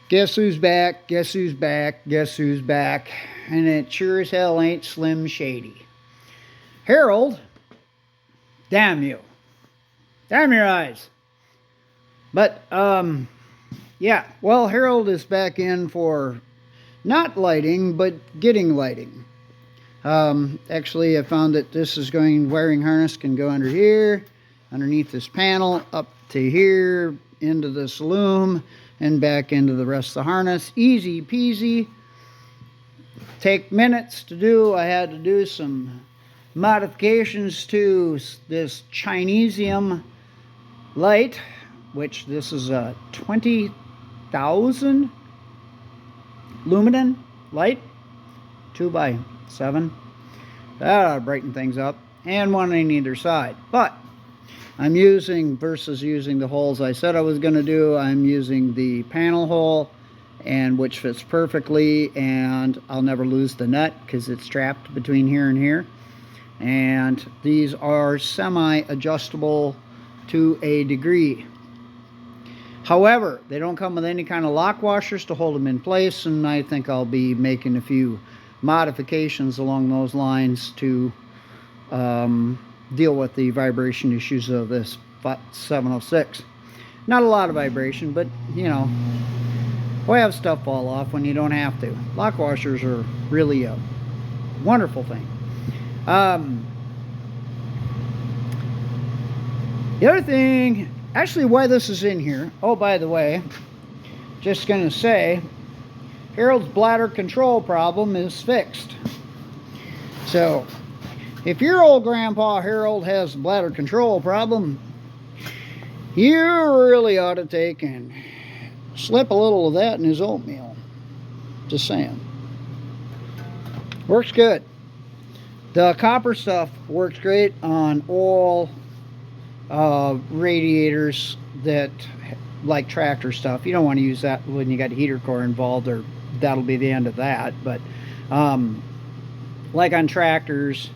Guess who's back? Guess who's back? Guess who's back? And it sure as hell ain't Slim Shady. Harold, damn you. Damn your eyes. But, yeah. Well, Harold is back in for not lighting, but getting lighting. Actually, I found that this is going, wiring harness can go under here, underneath this panel, up to here, into this loom, and back into the rest of the harness. Easy peasy. Take minutes to do. I had to do some modifications to this Chinesium light, which this is a 20,000 lumen light, 2x7. That ought to brighten things up, and one on either side. But I'm using, versus using the holes I said I was going to do, I'm using the panel hole, and which fits perfectly, and I'll never lose the nut because it's trapped between here and here. And these are semi-adjustable to a degree. However, they don't come with any kind of lock washers to hold them in place, and I think I'll be making a few modifications along those lines to deal with the vibration issues of this 706. Not a lot of vibration, but you know, we'll have stuff fall off when you don't have to. Lock washers are really a wonderful thing. The other thing, actually why this is in here, oh by the way, just gonna say, Harold's bladder control problem is fixed. So, if your old grandpa Harold has a bladder control problem, you really ought to take and slip a little of that in his oatmeal. Just saying. Works good. The copper stuff works great on all radiators that, like tractor stuff. You don't want to use that when you got a heater core involved, or that'll be the end of that. But like on tractors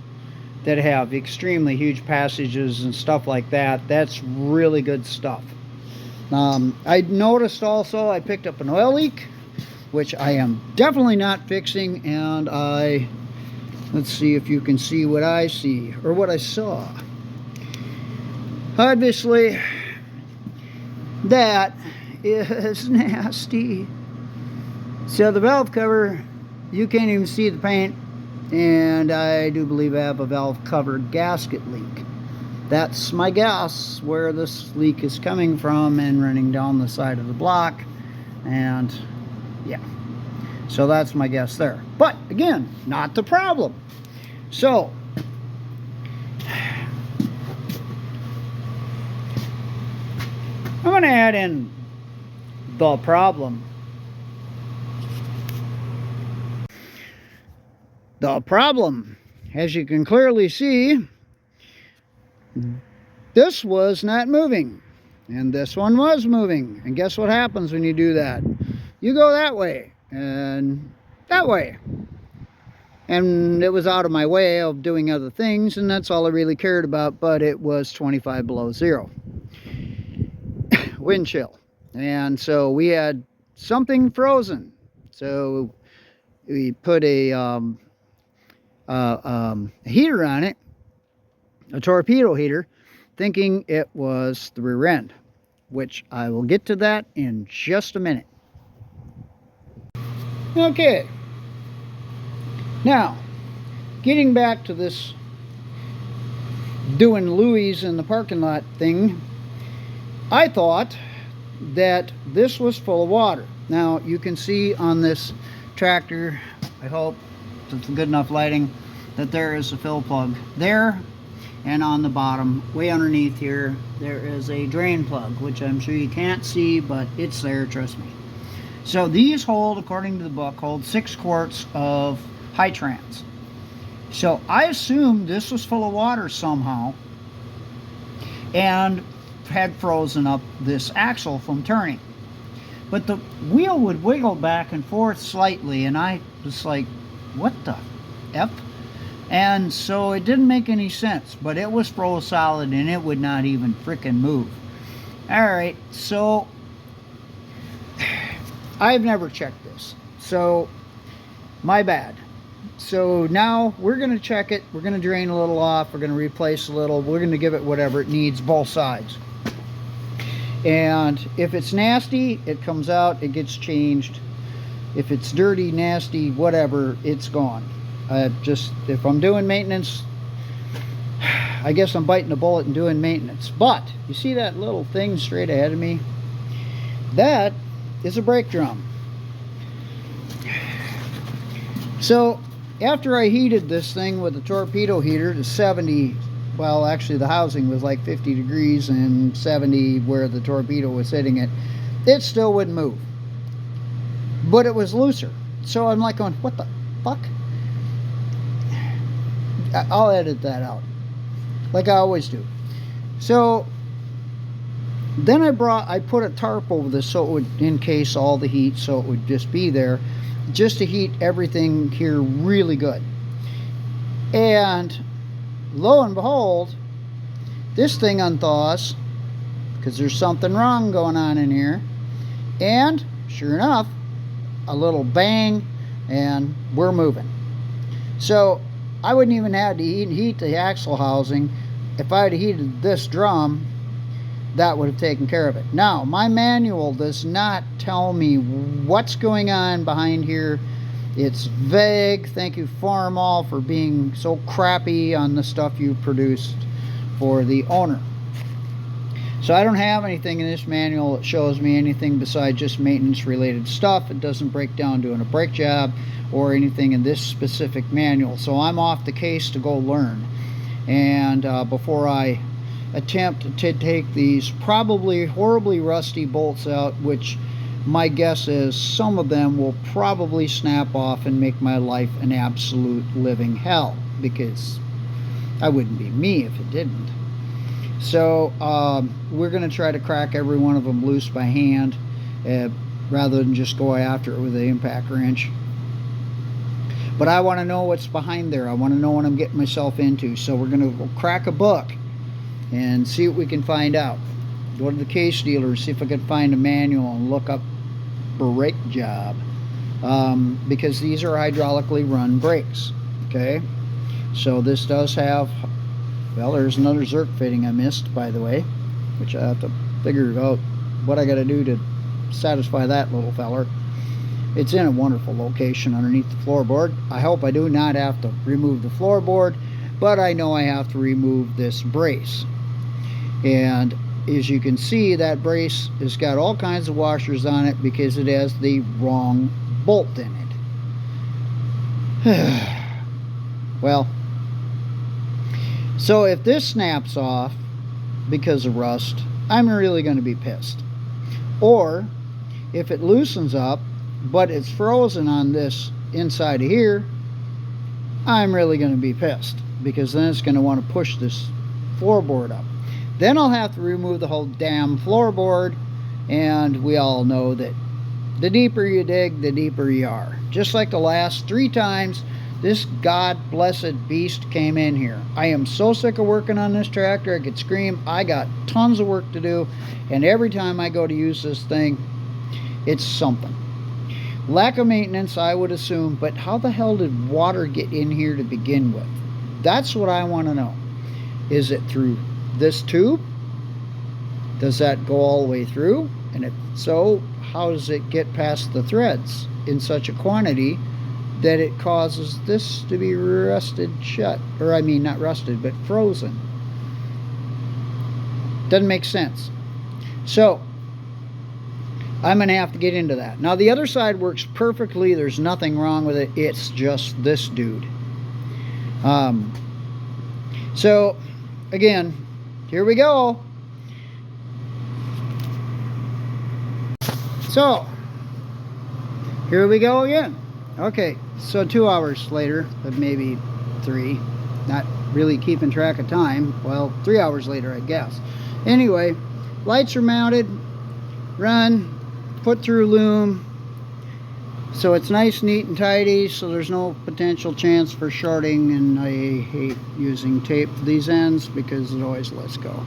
that have extremely huge passages and stuff like that, that's really good stuff. I noticed also I picked up an oil leak, which I am definitely not fixing, and let's see if you can see what I see, or what I saw. Obviously, that is nasty. So the valve cover, you can't even see the paint, and I do believe I have a valve cover gasket leak. That's my guess where this leak is coming from and running down the side of the block. And yeah, so that's my guess there. But again, not the problem. So I'm going to add in the problem. The problem, as you can clearly see, this was not moving, and this one was moving. And guess what happens when you do that? You go that way and that way. And it was out of my way of doing other things, and that's all I really cared about. But it was 25 below zero. Wind chill. And so we had something frozen. So we put a heater on it, a torpedo heater, thinking it was the rear end, which I will get to that in just a minute. Okay, now getting back to this doing Louis in the parking lot thing, I thought that this was full of water. Now you can see on this tractor, I hope it's good enough lighting, that there is a fill plug there, and on the bottom, way underneath here, there is a drain plug, which I'm sure you can't see, but it's there, trust me. So these hold, according to the book, hold 6 quarts of high trans. So I assumed this was full of water somehow and had frozen up this axle from turning. But the wheel would wiggle back and forth slightly, and I was like, what the F? And so it didn't make any sense, but it was froze solid and it would not even frickin' move. Alright, so I've never checked this, so my bad. So now we're going to check it. We're going to drain a little off. We're going to replace a little. We're going to give it whatever it needs, both sides. And if it's nasty, it comes out, it gets changed. If it's dirty, nasty, whatever, it's gone. If I'm doing maintenance, I guess I'm biting the bullet and doing maintenance. But you see that little thing straight ahead of me? That is a brake drum. So after I heated this thing with a torpedo heater to 70, well, actually the housing was like 50 degrees and 70 where the torpedo was hitting it, it still wouldn't move. But it was looser. So I'm like going, what the fuck? I'll edit that out, like I always do. So then I put a tarp over this so it would encase all the heat, so it would just be there, just to heat everything here really good. And lo and behold, this thing unthaws because there's something wrong going on in here. And sure enough, a little bang, and we're moving. So I wouldn't even have to heat the axle housing. If I had heated this drum, that would have taken care of it. Now, my manual does not tell me what's going on behind here. It's vague. Thank you, Farmall, for being so crappy on the stuff you produced for the owner. So I don't have anything in this manual that shows me anything besides just maintenance related stuff. It doesn't break down doing a brake job or anything in this specific manual. So I'm off the case to go learn. And before I attempt to take these probably horribly rusty bolts out, which my guess is some of them will probably snap off and make my life an absolute living hell, because I wouldn't be me if it didn't. So we're going to try to crack every one of them loose by hand rather than just go after it with an impact wrench. But I want to know what's behind there. I want to know what I'm getting myself into. So we're going to go crack a book and see what we can find out. Go to the case dealer, see if I can find a manual and look up brake job, because these are hydraulically run brakes. Okay, so this does have, well, there's another Zerk fitting I missed, by the way, which I have to figure out what I got to do to satisfy that little feller. It's in a wonderful location underneath the floorboard. I hope I do not have to remove the floorboard, but I know I have to remove this brace. And as you can see, that brace has got all kinds of washers on it because it has the wrong bolt in it. Well, so if this snaps off because of rust, I'm really going to be pissed. Or if it loosens up but it's frozen on this inside of here, I'm really going to be pissed, because then it's going to want to push this floorboard up. Then I'll have to remove the whole damn floorboard, and we all know that the deeper you dig, the deeper you are. Just like the last 3 times this God-blessed beast came in here. I am so sick of working on this tractor, I could scream. I got tons of work to do, and every time I go to use this thing, it's something. Lack of maintenance, I would assume, but how the hell did water get in here to begin with? That's what I want to know. Is it through this tube? Does that go all the way through? And if so, how does it get past the threads in such a quantity that it causes this to be rusted shut? Or I mean, not rusted, but frozen. Doesn't make sense. So I'm going to have to get into that. Now the other side works perfectly. There's nothing wrong with it. It's just this dude. So again, here we go. So here we go again. Okay, so 2 hours later, maybe 3, not really keeping track of time. Well, 3 hours later, I guess. Anyway, lights are mounted, run, put through loom, so it's nice, neat, and tidy, so there's no potential chance for shorting, and I hate using tape for these ends because it always lets go.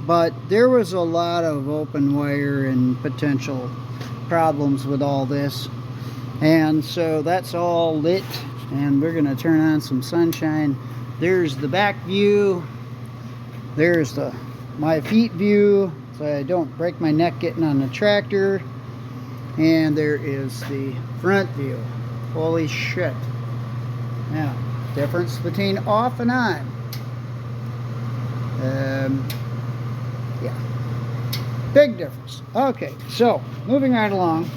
But there was a lot of open wire and potential problems with all this. And so that's all lit, and we're gonna turn on some sunshine. There's the back view, there's my feet view, so I don't break my neck getting on the tractor, and there is the front view. Holy shit. Now, difference between off and on. Yeah, big difference. Okay, so moving right along.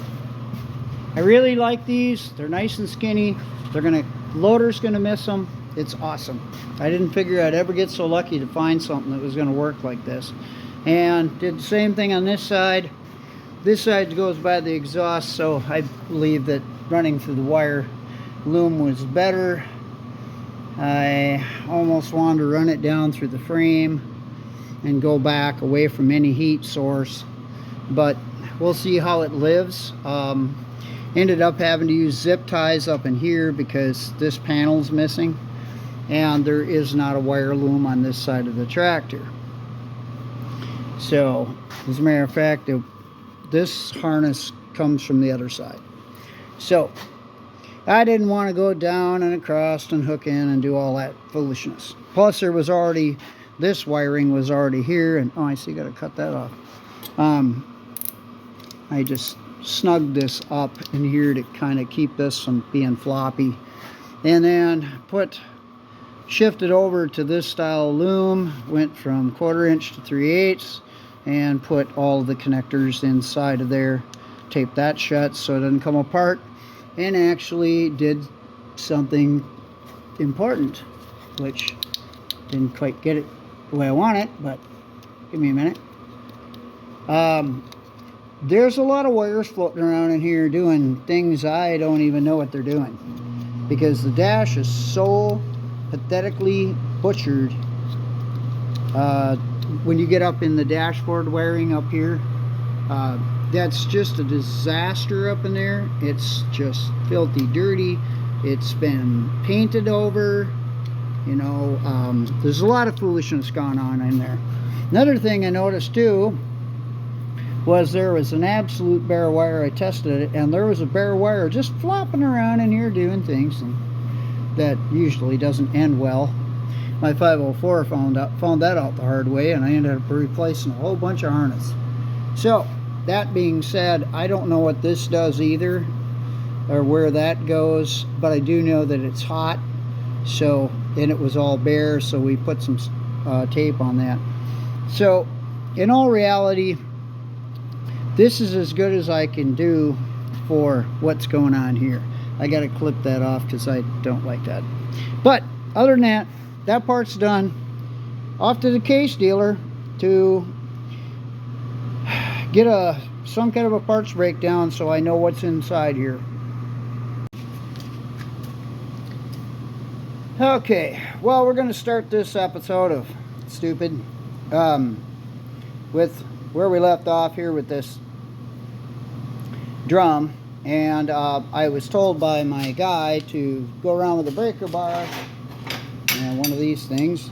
I really like these. They're nice and skinny. Loader's gonna miss them. It's awesome. I didn't figure I'd ever get so lucky to find something that was gonna work like this. And did the same thing on this side. This side goes by the exhaust, so I believe that running through the wire loom was better. I almost wanted to run it down through the frame and go back away from any heat source, but we'll see how it lives. Ended up having to use zip ties up in here because this panel's missing, and there is not a wire loom on this side of the tractor. So, as a matter of fact, this harness comes from the other side. So, I didn't want to go down and across and hook in and do all that foolishness. Plus, there was already, this wiring was already here, and oh, I see, gotta cut that off. I just snug this up in here to kind of keep this from being floppy, and then shifted over to this style loom, went from 1/4 inch to 3/8, and put all the connectors inside of there, taped that shut so it doesn't come apart, and actually did something important, which didn't quite get it the way I want it, but give me a minute. There's a lot of wires floating around in here doing things I don't even know what they're doing, because the dash is so pathetically butchered. When you get up in the dashboard wiring up here, that's just a disaster up in there. It's just filthy dirty. It's been painted over, you know. There's a lot of foolishness going on in there. Another thing I noticed too was there was an absolute bare wire. I tested it, and there was a bare wire just flopping around in here doing things, and that usually doesn't end well. My 504 found that out the hard way, and I ended up replacing a whole bunch of harness. So that being said, I don't know what this does either, or where that goes, but I do know that it's hot. So, and it was all bare, so we put some tape on that. So in all reality, this is as good as I can do for what's going on here. I gotta clip that off because I don't like that. But other than that, that part's done. Off to the case dealer to get some kind of a parts breakdown so I know what's inside here. Okay, well, we're gonna start this episode of Stupid with where we left off here with this drum, and I was told by my guy to go around with a breaker bar and one of these things.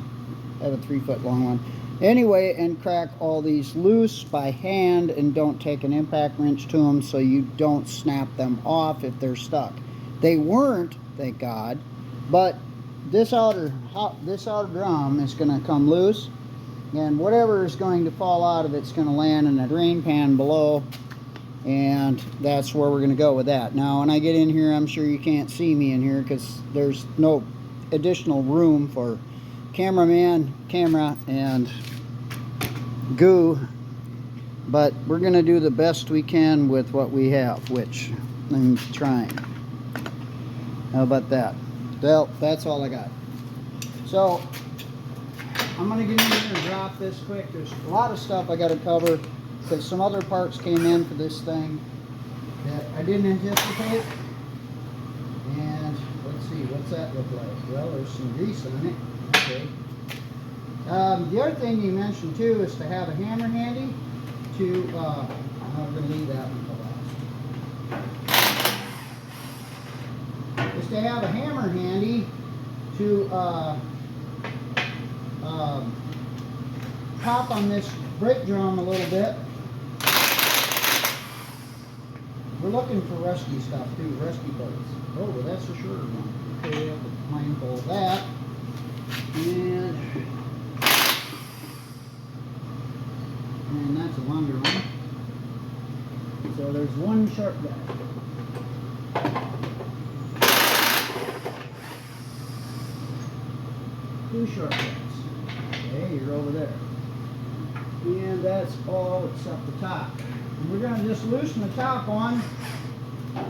I have a 3-foot long one anyway, and crack all these loose by hand, and don't take an impact wrench to them so you don't snap them off if they're stuck. They weren't, thank God, but this outer drum is going to come loose, and whatever is going to fall out of it's going to land in a drain pan below, and that's where we're going to go with that. Now when I get in here, I'm sure you can't see me in here because there's no additional room for cameraman, camera, and goo, but we're going to do the best we can with what we have, which I'm trying. How about that? Well, that's all I got. So I'm going to get in here and drop this quick. There's a lot of stuff I got to cover because some other parts came in for this thing that I didn't anticipate. And let's see, what's that look like? Well, there's some grease on it. Okay. The other thing you mentioned too is to have a hammer handy to, I'm going to leave that one for last. Is to have a hammer handy to pop on this brake drum a little bit we're looking for rusty stuff too, rusty bolts. Oh, well, that's a shorter one. Okay, I'll be mindful of that. And that's a longer one. So there's one short guy. Two short guys. Okay, you're over there. And that's all except the top. And we're going to just loosen the top on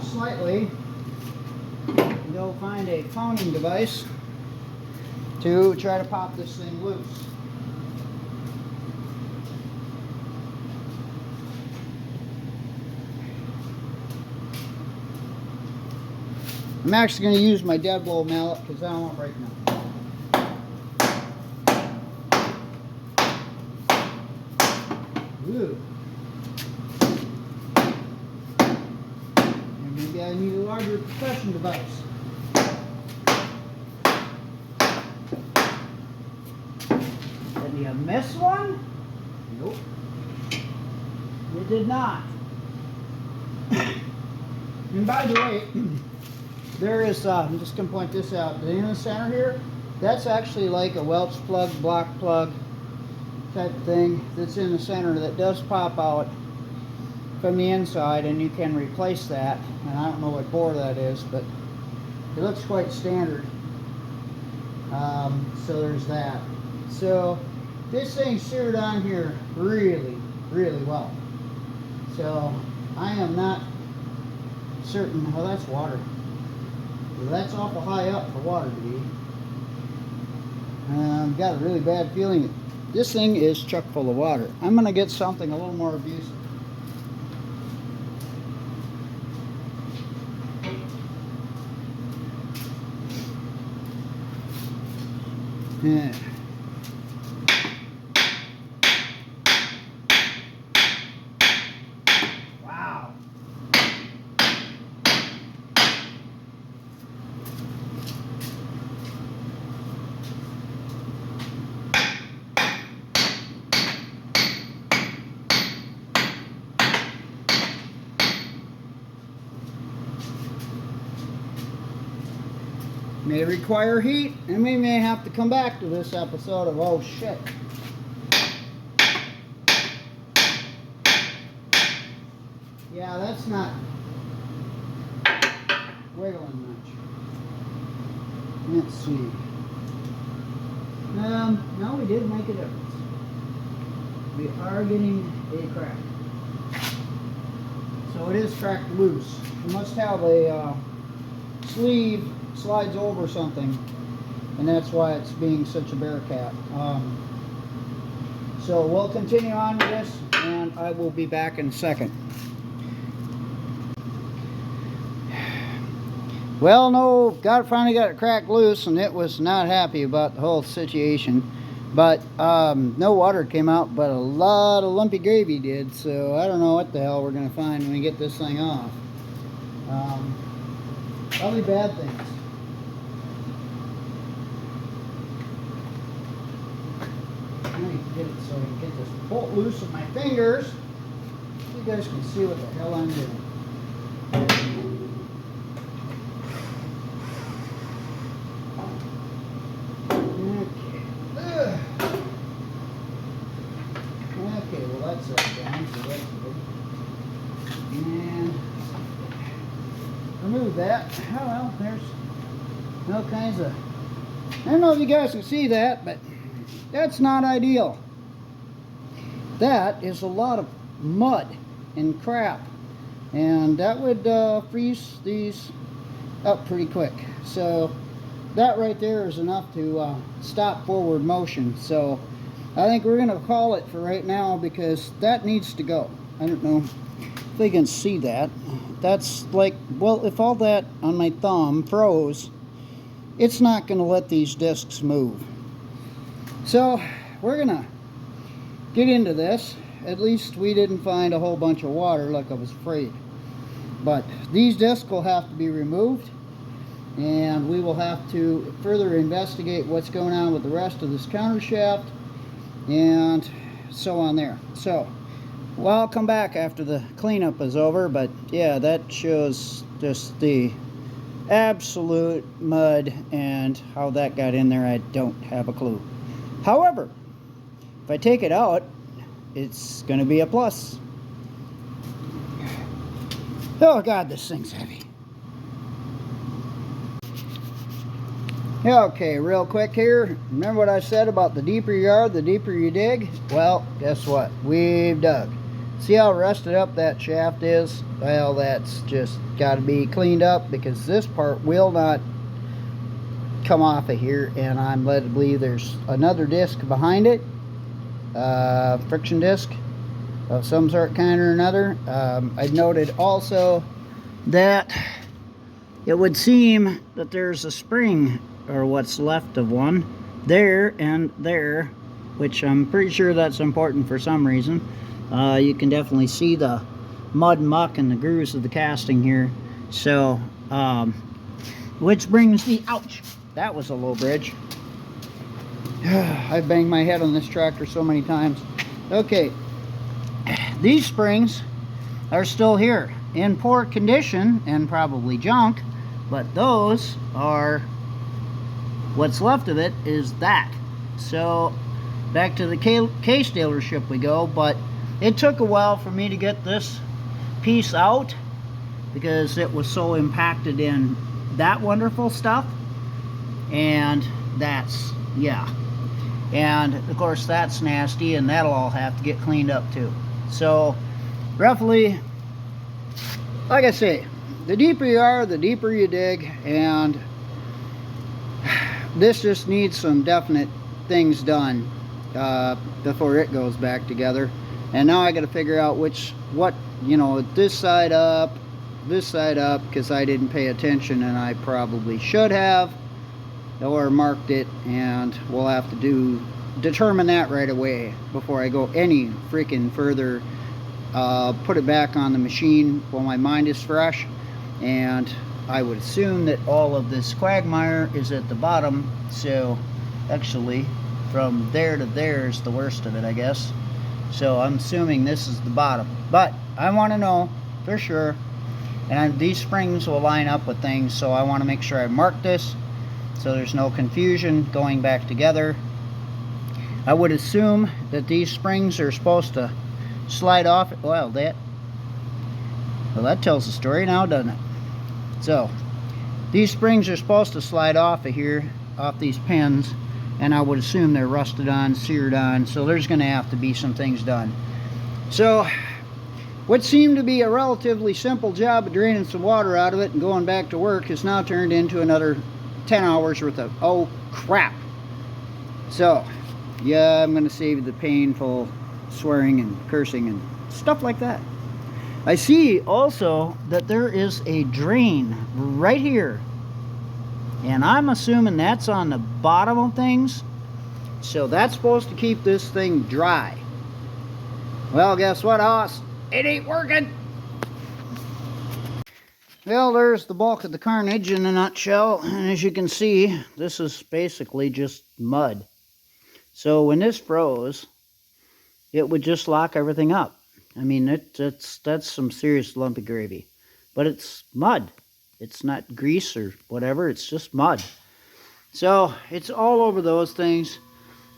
slightly. Go find a pounding device to try to pop this thing loose. I'm actually going to use my dead blow mallet because I don't want right now. Ooh. And maybe I need a larger percussion device. Did you miss one? Nope. You did not. And by the way, there is, I'm just going to point this out, in the center here, that's actually like a Welch plug, block plug type thing that's in the center that does pop out from the inside, and you can replace that. And I don't know what bore that is, but it looks quite standard. So there's that. So this thing's seared on here really, really well. So I am not certain. Oh, that's water. Well, that's awful high up for water to be. I've got a really bad feeling this thing is chock full of water. I'm going to get something a little more abusive. Yeah. Wow. May require heat, and we may have to come back to this episode of oh shit. Yeah, that's not wiggling much. Let's see. No, we did make a difference. We are getting a crack. So it is cracked loose. You must have a sleeve slides over something, and that's why it's being such a bear cat. So we'll continue on with this, and I will be back in a second. Well, no, finally got it cracked loose, and it was not happy about the whole situation. But no water came out, but a lot of lumpy gravy did. So I don't know what the hell we're going to find when we get this thing off. Probably bad things. I need to get it so I can get this bolt loose with my fingers. So you guys can see what the hell I'm doing. Okay, well that's down, so that's good. And remove that. Oh well, there's all kinds of, I don't know if you guys can see that, but that's not ideal. That is a lot of mud and crap, and that would freeze these up pretty quick. So that right there is enough to stop forward motion. So I think we're going to call it for right now, because that needs to go. I don't know if they can see that. That's like, well, if all that on my thumb froze, it's not going to let these discs move. So we're going to get into this. At least we didn't find a whole bunch of water like I was afraid. But these discs will have to be removed, and we will have to further investigate what's going on with the rest of this counter shaft and so on there. So Well, I'll come back after the cleanup is over, but yeah, that shows just the absolute mud, and how that got in there I don't have a clue. However, if I take it out, it's going to be a plus. Oh God, this thing's heavy. Okay, real quick here. Remember what I said about the deeper you are, the deeper you dig? Well, guess what? We've dug. See how rusted up that shaft is? Well, that's just got to be cleaned up, because this part will not come off of here, and I'm led to believe there's another disc behind it. Friction disc of some sort, kind or another. I noted also that it would seem that there's a spring, or what's left of one, there and there, which I'm pretty sure that's important for some reason. You can definitely see the mud and muck and the grooves of the casting here. So, which brings the, ouch, that was a low bridge. I've banged my head on this tractor so many times. Okay, these springs are still here in poor condition and probably junk, but those are, what's left of it is that. So back to the case dealership we go, but it took a while for me to get this piece out because it was so impacted in that wonderful stuff, and that's, yeah, and of course that's nasty, and that'll all have to get cleaned up too. So roughly, like I say, the deeper you are, the deeper you dig, and this just needs some definite things done before it goes back together. And now I got to figure out what, you know, this side up, because I didn't pay attention, and I probably should have, or marked it, and we'll have to determine that right away before I go any freaking further. Put it back on the machine while my mind is fresh, and I would assume that all of this quagmire is at the bottom. So actually from there to there is the worst of it, I guess. So I'm assuming this is the bottom, but I want to know for sure, and these springs will line up with things, so I want to make sure I mark this so there's no confusion going back together. I would assume that these springs are supposed to slide off. Well, that tells the story now, doesn't it? So these springs are supposed to slide off of here, off these pins, and I would assume they're rusted on, seared on, so there's going to have to be some things done. So what seemed to be a relatively simple job of draining some water out of it and going back to work has now turned into another 10 hours worth of, oh crap. So yeah, I'm going to save the painful swearing and cursing and stuff like that. I see also that there is a drain right here, and I'm assuming that's on the bottom of things, so that's supposed to keep this thing dry. Well, guess what, Hoss? It ain't working. Well, there's the bulk of the carnage in a nutshell, and as you can see, this is basically just mud. So when this froze, it would just lock everything up. I mean, that's some serious lumpy gravy. But it's mud. It's not grease or whatever, it's just mud. So it's all over those things.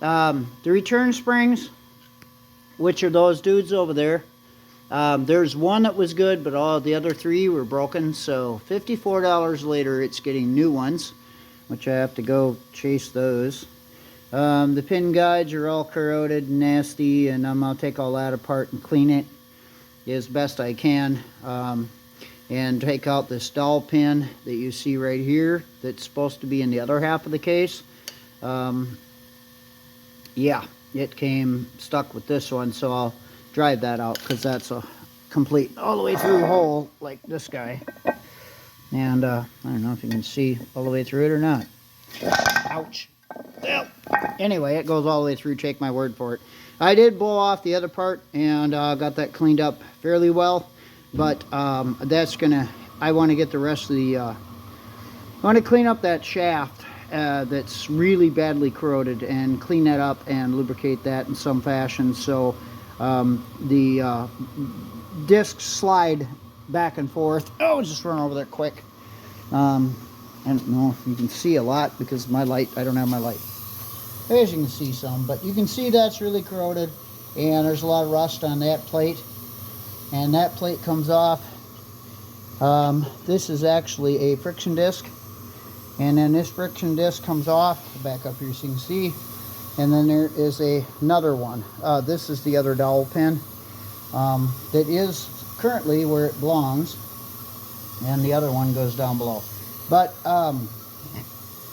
The return springs, which are those dudes over there, there's one that was good, but all the other three were broken. So $54 later, it's getting new ones, which I have to go chase those. The pin guides are all corroded and nasty, and I'm going to take all that apart and clean it as best I can, and take out this dowel pin that you see right here that's supposed to be in the other half of the case. Yeah, it came stuck with this one, so I'll drive that out, because that's a complete all the way through the hole like this guy. And I don't know if you can see all the way through it or not. Ouch. Well, anyway, it goes all the way through, take my word for it. I did blow off the other part and got that cleaned up fairly well, but that's gonna, I want to get the rest of the I want to clean up that shaft that's really badly corroded, and clean that up and lubricate that in some fashion. So The discs slide back and forth. Oh, just run over there quick. I don't know if you can see a lot because my light, I don't have my light. As you can see some, but you can see that's really corroded, and there's a lot of rust on that plate, and that plate comes off. This is actually a friction disc, and then this friction disc comes off. Back up here so you can see, and then there is another one. This is the other dowel pin that is currently where it belongs, and the other one goes down below. But I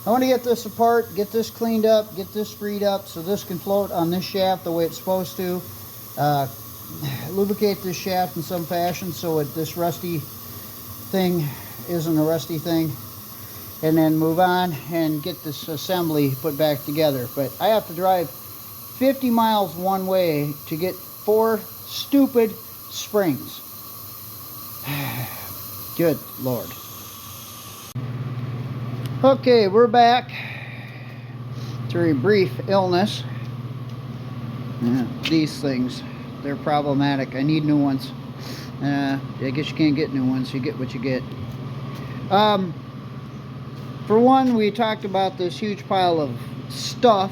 want to get this apart, get this cleaned up, get this freed up so this can float on this shaft the way it's supposed to. Lubricate this shaft in some fashion so this rusty thing isn't a rusty thing. And then move on and get this assembly put back together. But I have to drive 50 miles one way to get 4 stupid springs. Good Lord. Okay, we're back. It's a brief illness. Yeah, these things, they're problematic. I need new ones. I guess you can't get new ones. You get what you get. For one, we talked about this huge pile of stuff.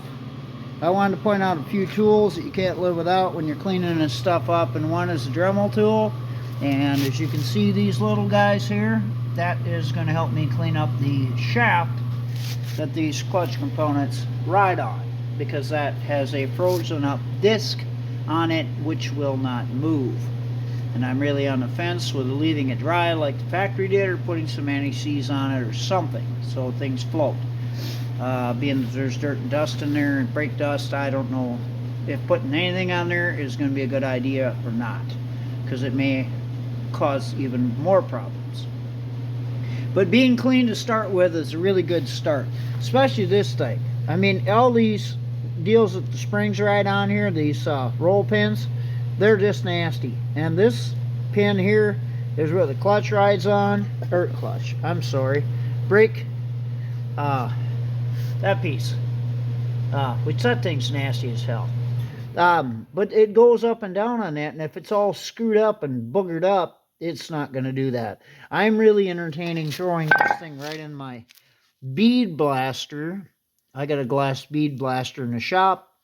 I wanted to point out a few tools that you can't live without when you're cleaning this stuff up. And one is a Dremel tool. And as you can see, these little guys here, that is going to help me clean up the shaft that these clutch components ride on, because that has a frozen up disc on it which will not move. And I'm really on the fence with leaving it dry like the factory did, or putting some anti-seize on it or something so things float. Being that there's dirt and dust in there and brake dust, I don't know if putting anything on there is going to be a good idea or not, because it may cause even more problems. But being clean to start with is a really good start, especially this thing. I mean, all these deals with the springs right on here, these roll pins, they're just nasty. And this pin here is where the clutch rides on, or clutch, I'm sorry, brake, that piece, which that thing's nasty as hell. But it goes up and down on that, and if it's all screwed up and boogered up, it's not going to do that. I'm really entertaining throwing this thing right in my bead blaster. I got a glass bead blaster in the shop,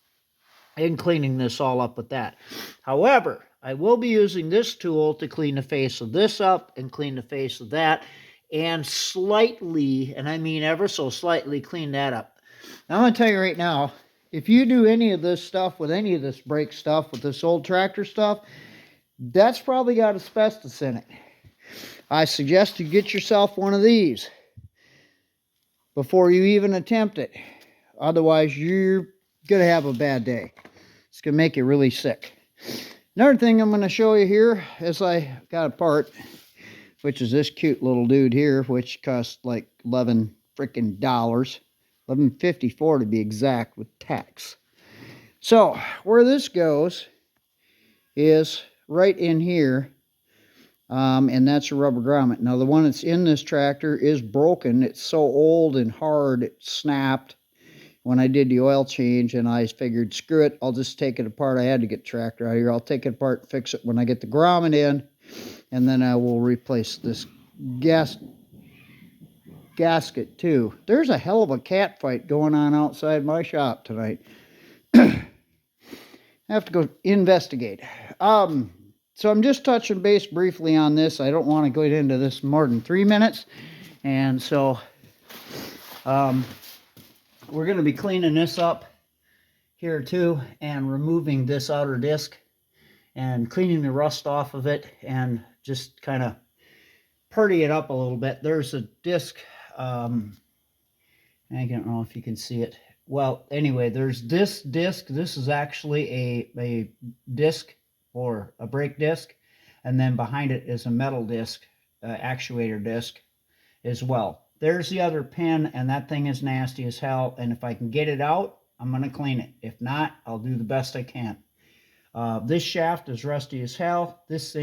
and cleaning this all up with that. However, I will be using this tool to clean the face of this up and clean the face of that, and slightly, and I mean ever so slightly, clean that up. Now, I'm going to tell you right now, if you do any of this stuff with any of this brake stuff, with this old tractor stuff, that's probably got asbestos in it. I suggest you get yourself one of these before you even attempt it. Otherwise, you're going to have a bad day. It's going to make you really sick. Another thing I'm going to show you here is I got a part, which is this cute little dude here, which costs like $11 freaking dollars. $11.54 to be exact with tax. So where this goes is right in here, and that's a rubber grommet. Now the one that's in this tractor is broken. It's so old and hard it snapped when I did the oil change, and I figured, screw it, I'll just take it apart. I had to get the tractor out of here. I'll take it apart and fix it when I get the grommet in, and then I will replace this gasket too. There's a hell of a cat fight going on outside my shop tonight. I have to go investigate. So I'm just touching base briefly on this. I don't want to go into this more than 3 minutes. And so we're going to be cleaning this up here too, and removing this outer disc and cleaning the rust off of it, and just kind of purdy it up a little bit. There's a disc, I don't know if you can see it. Well, anyway, there's this disc. This is actually a disc, or a brake disc, and then behind it is a metal disc, actuator disc as well. There's the other pin, and that thing is nasty as hell, and if I can get it out, I'm going to clean it. If not, I'll do the best I can. This shaft is rusty as hell. This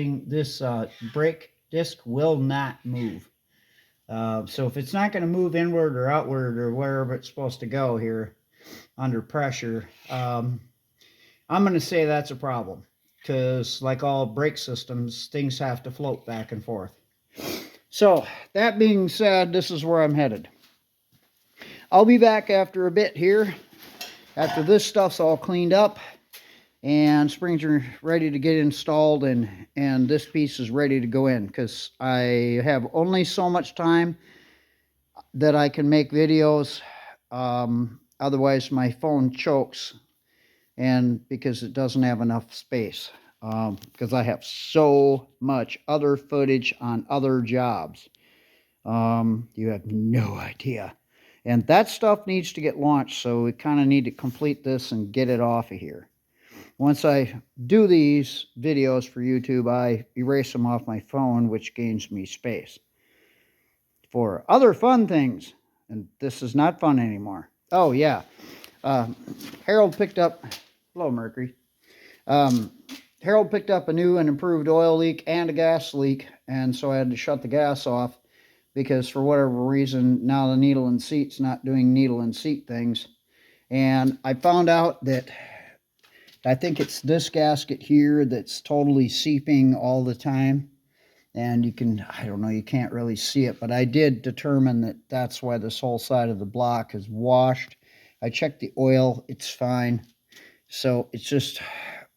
brake disc will not move. So if it's not going to move inward or outward or wherever it's supposed to go here under pressure, I'm going to say that's a problem. because like all brake systems, things have to float back and forth. So that being said, this is where I'm headed. I'll be back after a bit here, after this stuff's all cleaned up and springs are ready to get installed, and this piece is ready to go in, because I have only so much time that I can make videos. Otherwise my phone chokes, and because it doesn't have enough space, because I have so much other footage on other jobs. You have no idea. And that stuff needs to get launched, so we kind of need to complete this and get it off of here. Once I do these videos for YouTube, I erase them off my phone, which gains me space for other fun things. And this is not fun anymore. Oh, yeah. Harold picked up... Hello, Mercury. Harold picked up a new and improved oil leak and a gas leak, and so I had to shut the gas off because for whatever reason, now the needle and seat's not doing needle and seat things. And I found out that I think it's this gasket here that's totally seeping all the time. And you can, I don't know, you can't really see it, but I did determine that that's why this whole side of the block is washed. I checked the oil, it's fine. So it's just,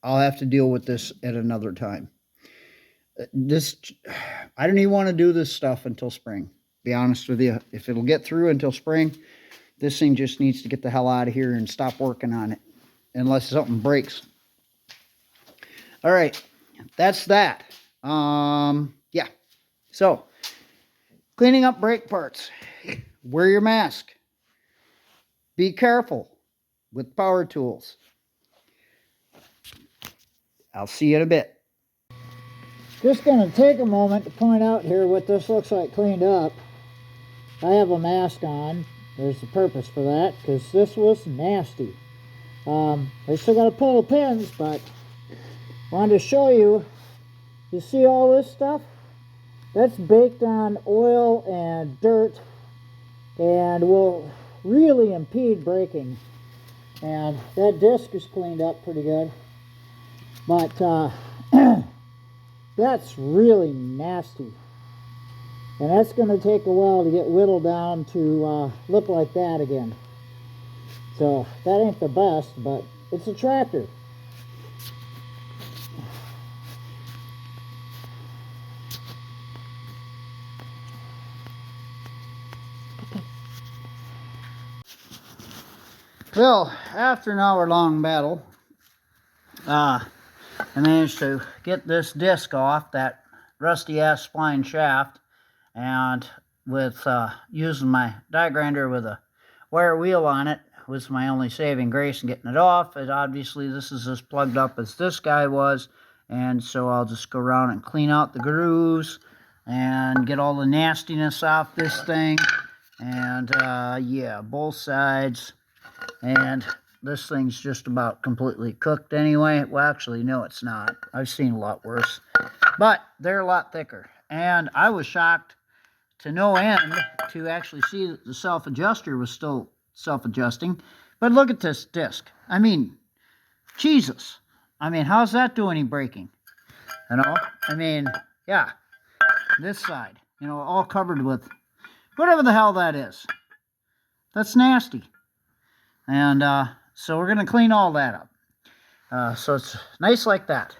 I'll have to deal with this at another time. I don't even want to do this stuff until spring. Be honest with you. If it'll get through until spring, this thing just needs to get the hell out of here and stop working on it. Unless something breaks. All right. That's that. Yeah. So, cleaning up brake parts. Wear your mask. Be careful with power tools. I'll see you in a bit. Just going to take a moment to point out here what this looks like cleaned up. I have a mask on. There's the purpose for that, because this was nasty. I still got to pull the pins, but wanted to show you. You see all this stuff? That's baked on oil and dirt, and will really impede braking. And that disc is cleaned up pretty good, but that's really nasty. And that's going to take a while to get whittled down to look like that again. So that ain't the best, but it's a tractor. Well, after an hour-long battle, I managed to get this disc off, that rusty-ass spline shaft, and with using my die grinder with a wire wheel on it was my only saving grace in getting it off. And obviously this is as plugged up as this guy was, and so I'll just go around and clean out the grooves and get all the nastiness off this thing. And yeah, both sides. And this thing's just about completely cooked anyway. Well, actually, no, it's not. I've seen a lot worse. But they're a lot thicker. And I was shocked to no end to actually see that the self-adjuster was still self-adjusting. But look at this disc. I mean, Jesus. I mean, how's that do any braking? You know? I mean, yeah. This side. You know, all covered with whatever the hell that is. That's nasty. And so we're going to clean all that up. So it's nice like that.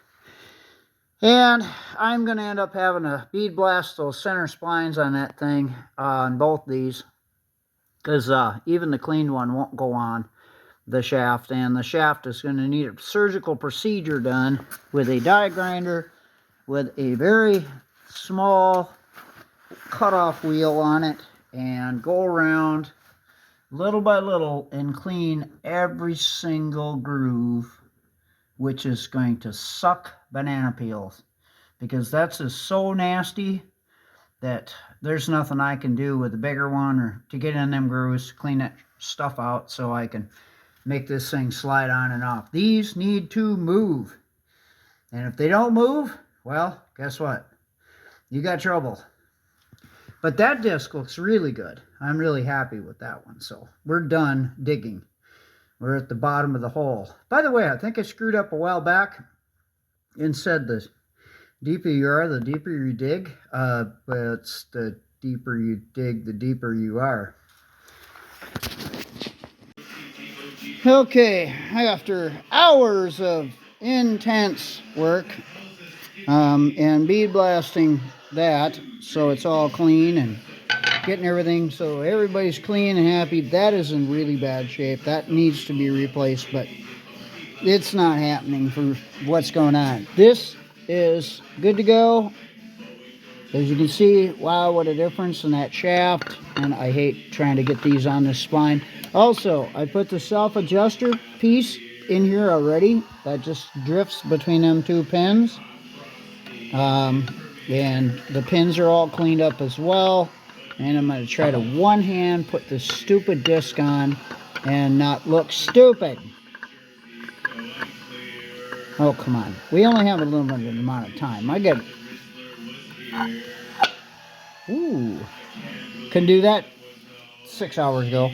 And I'm going to end up having to bead blast those center splines on that thing, on both these. Because even the cleaned one won't go on the shaft. And the shaft is going to need a surgical procedure done with a die grinder with a very small cutoff wheel on it. And go around little by little and clean every single groove, which is going to suck banana peels, because that's just so nasty that there's nothing I can do with a bigger one or to get in them grooves to clean that stuff out so I can make this thing slide on and off. These need to move, and if they don't move, well, guess what? You got trouble. But that disc looks really good. I'm really happy with that one. So we're done digging. We're at the bottom of the hole. By the way, I think I screwed up a while back. said the deeper you are, the deeper you dig. But it's the deeper you dig, the deeper you are. Okay, after hours of intense work and bead blasting that so it's all clean and getting everything so everybody's clean and happy, that is in really bad shape. That needs to be replaced, but it's not happening for what's going on. This is good to go. As you can see, wow, what a difference in that shaft. And I hate trying to get these on the spline. Also, I put the self-adjuster piece in here already. That just drifts between them two pins. And the pins are all cleaned up as well. And I'm going to try to one hand put this stupid disc on and not look stupid. Oh, come on. We only have a limited amount of time. I get it. Ooh. Couldn't do that 6 hours ago.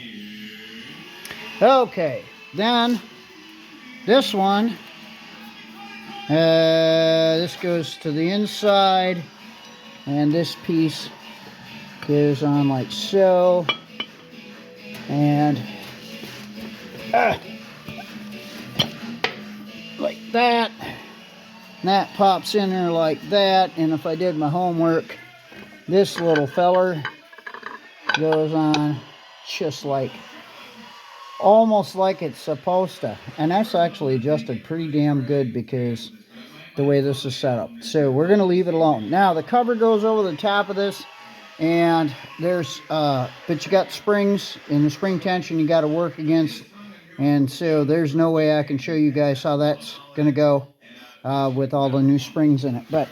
Okay. Then, this one. This goes to the inside. And this piece goes on like so. And like that. And that pops in there like that. And if I did my homework, this little feller goes on just like, almost like it's supposed to. And that's actually adjusted pretty damn good because the way this is set up. So we're going to leave it alone. Now the cover goes over the top of this, and there's but you got springs, and the spring tension you got to work against. And so there's no way I can show you guys how that's going to go with all the new springs in it. But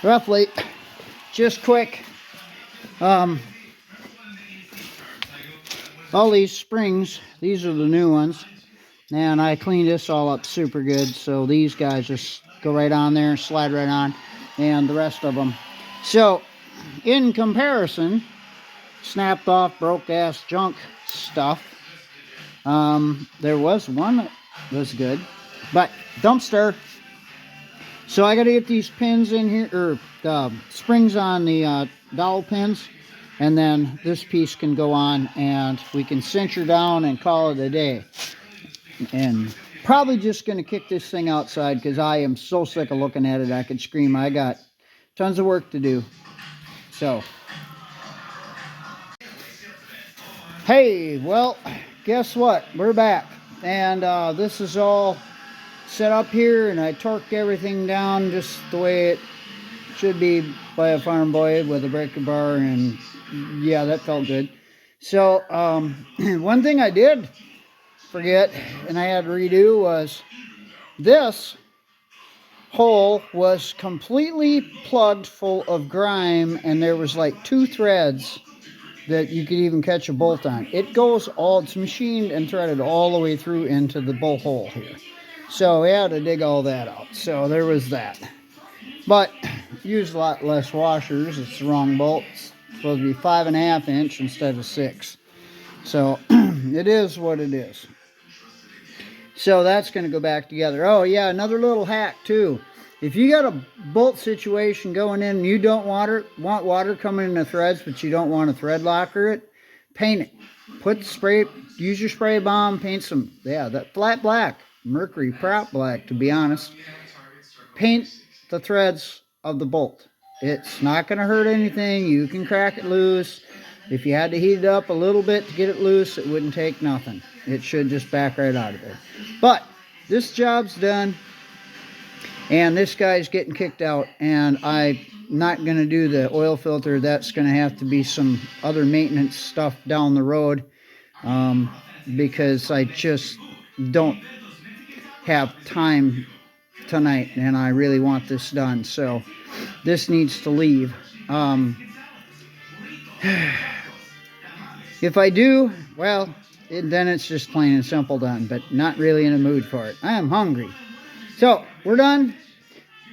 roughly, just quick, all these springs, these are the new ones, and I cleaned this all up super good, so these guys just go right on there, slide right on, and the rest of them. So in comparison, snapped off, broke ass junk stuff, there was one that was good, but dumpster. So I got to get these pins in here, or springs on the dowel pins, and then this piece can go on, and we can cinch her down and call it a day. And probably just going to kick this thing outside because I am so sick of looking at it. I could scream. I got tons of work to do. So, hey, well, guess what? We're back. And this is all set up here, and I torqued everything down just the way it should be by a farm boy with a breaker bar, and yeah, that felt good. So one thing I did forget and I had to redo was this hole was completely plugged full of grime, and there was like 2 threads that you could even catch a bolt on. It goes all, it's machined and threaded all the way through into the bolt hole here. So we had to dig all that out. So there was that. But used a lot less washers. It's the wrong bolt. It's supposed to be 5.5 inch instead of 6. So it is what it is. So that's going to go back together. Oh yeah, another little hack too. If you got a bolt situation going in and you don't want water coming in the threads, but you don't want to thread locker it, paint it. Put spray, use your spray bomb, paint some, yeah, that flat black, mercury prop black to be honest. Paint the threads of the bolt. It's not going to hurt anything. You can crack it loose. If you had to heat it up a little bit to get it loose, it wouldn't take nothing. It should just back right out of there. But this job's done, and this guy's getting kicked out, and I'm not going to do the oil filter. That's going to have to be some other maintenance stuff down the road, because I just don't have time tonight, and I really want this done. So this needs to leave. If I do, well, then it's just plain and simple done, but not really in a mood for it. I am hungry. So we're done.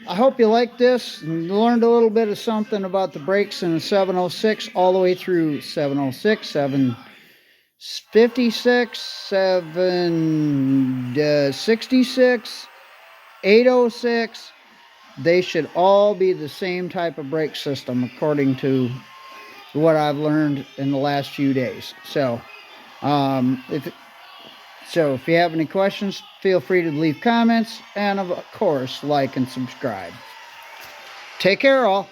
I hope you liked this and learned a little bit of something about the brakes in a 706 all the way through 706, 756, 766, 806, they should all be the same type of brake system, according to what I've learned in the last few days. So, if you have any questions, feel free to leave comments, and of course, like and subscribe. Take care, all.